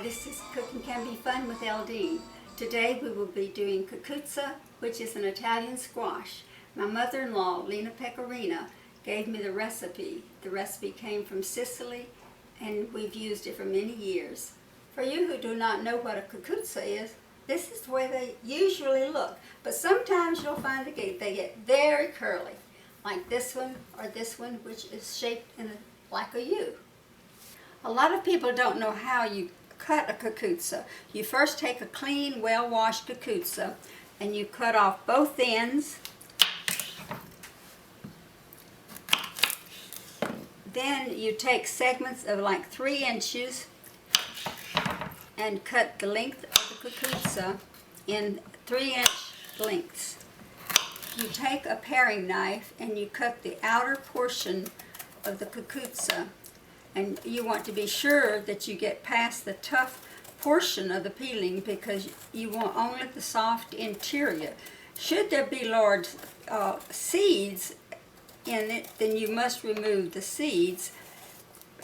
Hi, this is Cooking Can Be Fun with Eldene. Today we will be doing cucuzza, which is an Italian squash. My mother-in-law, Lena Pecorina, gave me the recipe. The recipe came from Sicily and we've used it for many years. For you who do not know what a cucuzza is, this is the way they usually look. But sometimes you'll find they get very curly, like this one or this one, which is shaped like a U. A lot of people don't know how you cut a cucuzza. You first take a clean, well-washed cucuzza and you cut off both ends. Then you take segments of like 3 inches and cut the length of the cucuzza in 3-inch lengths. You take a paring knife and you cut the outer portion of the cucuzza, and you want to be sure that you get past the tough portion of the peeling because you want only the soft interior. Should there be large seeds in it, then you must remove the seeds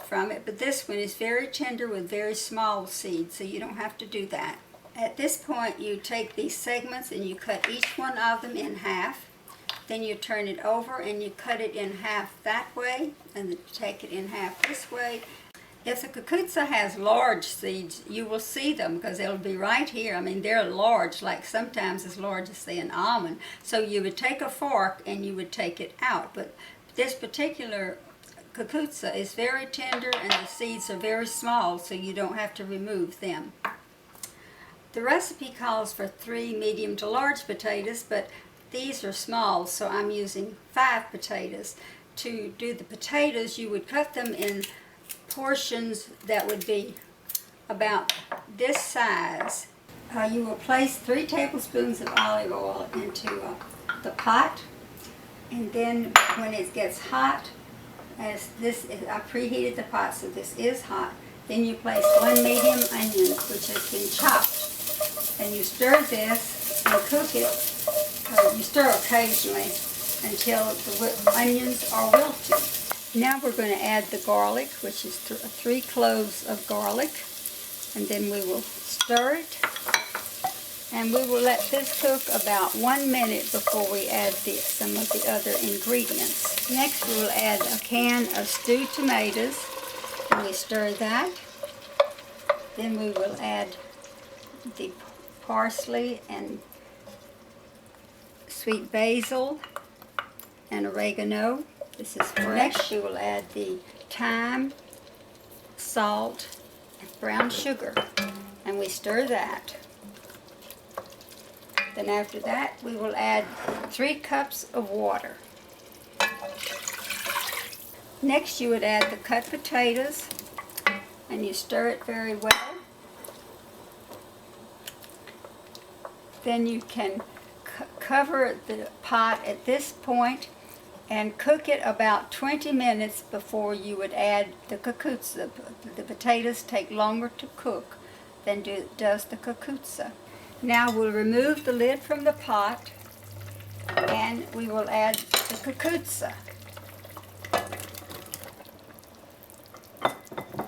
from it, but this one is very tender with very small seeds, so you don't have to do that. At this point you take these segments and you cut each one of them in half. Then you turn it over and you cut it in half that way, and then take it in half this way. If the cucuzza has large seeds, you will see them because they'll be right here. I mean, they're large, like sometimes as large as, say, an almond. So you would take a fork and you would take it out. But this particular cucuzza is very tender and the seeds are very small, so you don't have to remove them. The recipe calls for 3 medium to large potatoes, but these are small, so I'm using 5 potatoes. To do the potatoes, you would cut them in portions that would be about this size. You will place 3 tablespoons of olive oil into the pot, and then when it gets hot, as this is, I preheated the pot so this is hot, then you place 1 medium onion which has been chopped, and you stir this and cook it. You stir occasionally until the onions are wilted. Now we're going to add the garlic, which is 3 cloves of garlic, and then we will stir it, and we will let this cook about 1 minute before we add some of the other ingredients. Next we will add a can of stewed tomatoes, and we stir that. Then we will add the parsley and sweet basil and oregano. This is fresh. Next we will add the thyme, salt, and brown sugar, and we stir that. Then after that we will add 3 cups of water. Next you would add the cut potatoes and you stir it very well. Then you can cover the pot at this point and cook it about 20 minutes before you would add the cucuzza. The potatoes take longer to cook than does the cucuzza. Now we'll remove the lid from the pot and we will add the cucuzza.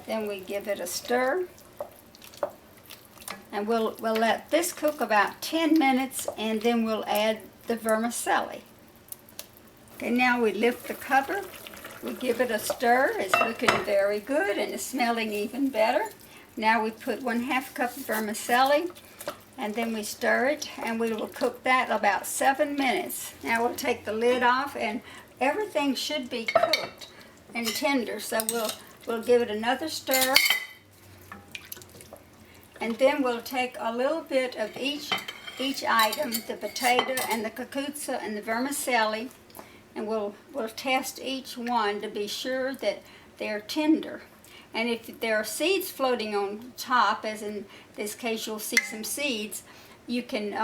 Then we give it a stir. And we'll let this cook about 10 minutes, and then we'll add the vermicelli. Okay, now we lift the cover. We give it a stir. It's looking very good and it's smelling even better. Now we put 1/2 cup of vermicelli, and then we stir it, and we will cook that about 7 minutes. Now we'll take the lid off, and everything should be cooked and tender, so we'll give it another stir. And then we'll take a little bit of each item, the potato and the cucuzza and the vermicelli, and we'll test each one to be sure that they're tender. And if there are seeds floating on top, as in this case you'll see some seeds, you can,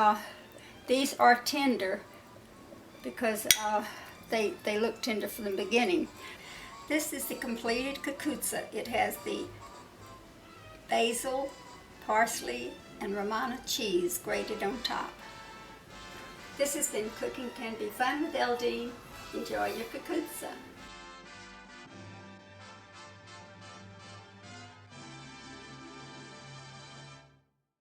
these are tender because they look tender from the beginning. This is the completed cucuzza. It has the basil, parsley, and Romano cheese grated on top. This has been Cooking Can Be Fun with Eldene. Enjoy your cucuzza.